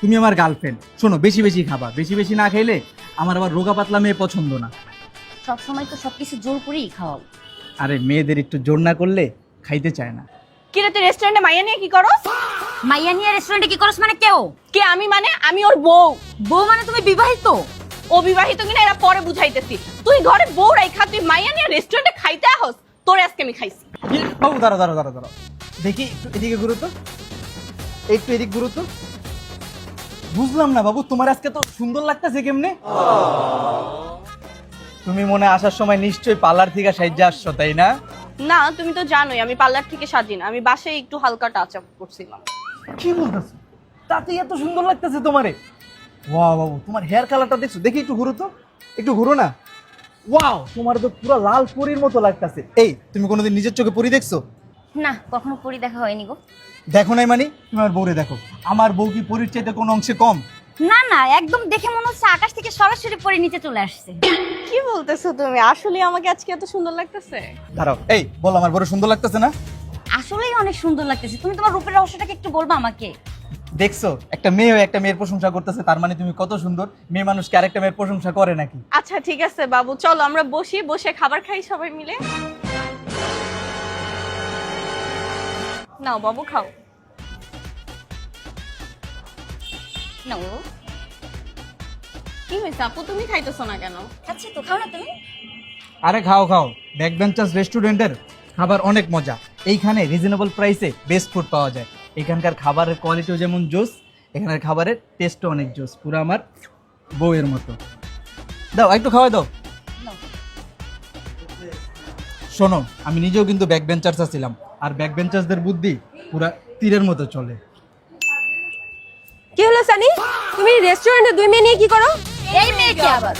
তুমি আমার গার্লফ্রেন্ড, শোনো বেশি বেশি খাবা, বেশি বেশি না খাইলে আমার আবার রোগা পাতলা মেয়ে পছন্দ না। সবসময় তো সবকিছু জোর করেই খাওয়াও। আরে মেয়েদের একটু জোর না করলে খাইতে চায় না। কি রে তুই রেস্টুরেন্টে মাইয়া নিয়ে কি করস? মাইয়া নিয়ে রেস্টুরেন্টে কি করছ মানে কেউ? কে আমি মানে আমি ওর বউ। বউ মানে তুমি বিবাহিত? ও বিবাহিত কিনা এরা পরে বুঝাইতেছি। তুই ঘরে বউ রাইখা তুই মাইয়া নিয়ে রেস্টুরেন্টে খাইতে আহস? তোর আজকে আমি খাইছি। বাবু দাঁড়া দাঁড়া দাঁড়া দাঁড়া, দেখি একটু এদিকে গুরুত্ব, একটু এদিক গুরুত্ব। বুঝলাম না বাবু, তোমার আজকে তো সুন্দর লাগতেছে কেমনে? তুমি মনে হয় আসার সময় নিশ্চয়ই পার্লার থেকে সাইজে আসছো, তাই না? না তুমি তো জানোই আমি পার্লার থেকে সাজি না, আমি বাসায় একটু হালকা টাচ আপ করছিলাম। কি বলতেছো? তাতে এত সুন্দর লাগতেছে তোমারে? ওয়াও বাবু, তোমার হেয়ার কালারটা দেখছো? দেখি একটু ঘুরো তো, একটু ঘুরো না। ওয়াও, তোমার তো পুরো লাল পরীর মতো লাগতেছে। এই তুমি কোনোদিন নিজের চোখে পরী দেখছো? না, কখনো পরি দেখা হয়নি গো। দেখো নাই মানে? তুমি আমার বউরে দেখো, আমার বউ কি পরীর চাইতে কোনো অংশে কম? না না, একদম দেখে মনে হচ্ছে আকাশ থেকে সরাসরি পরে নিচে চলে আসছে। কি বলতেছো তুমি? আসলে আমাকে আজকে এত সুন্দর লাগতেছে? দাঁড়াও, এই বল, আমার বড় সুন্দর লাগতেছে না? আসলেই অনেক সুন্দর লাগতেছে। তুমি তোমার রূপের রহস্যটাকে একটু বলবা আমাকে? দেখছো, একটা মেয়ে হয়ে একটা মেয়ের প্রশংসা করতেছে, তার মানে তুমি কত সুন্দর। মেয়ে মানুষকে আরেকটা মেয়ের প্রশংসা করে নাকি? আচ্ছা ঠিক আছে বাবু, চলো আমরা বসি, বসে খাবার খাই সবাই মিলে। নাও বাবু খাও। না ও কি হয়েছে আপু, তুমি খাইতেছো না কেন? খাচ্ছি তো, খাও না তুমি। আরে খাও খাও, ব্যাক বেঞ্চার্স রেস্টুরেন্টের খাবার অনেক মজা। এইখানে রিজনেবল প্রাইসে বেস্ট ফুড পাওয়া যায়। এখানকার খাবারের কোয়ালিটিও যেমন জোস, এখানের খাবারের টেস্টও অনেক জোস, পুরো আমার বউয়ের মতো। দাও একটু খাওয়াই দাও। নাও। শোনো, আমি নিজেও কিন্তু ব্যাক বেঞ্চার্স ছিলাম, আর ব্যাক বেঞ্চার্সদের বুদ্ধি পুরা তীরের মতো চলে। কি হলো সানি, তুমি রেস্টুরেন্টে দুই মেয়ে নিয়ে কি করো? এই মেয়ে কি আবার?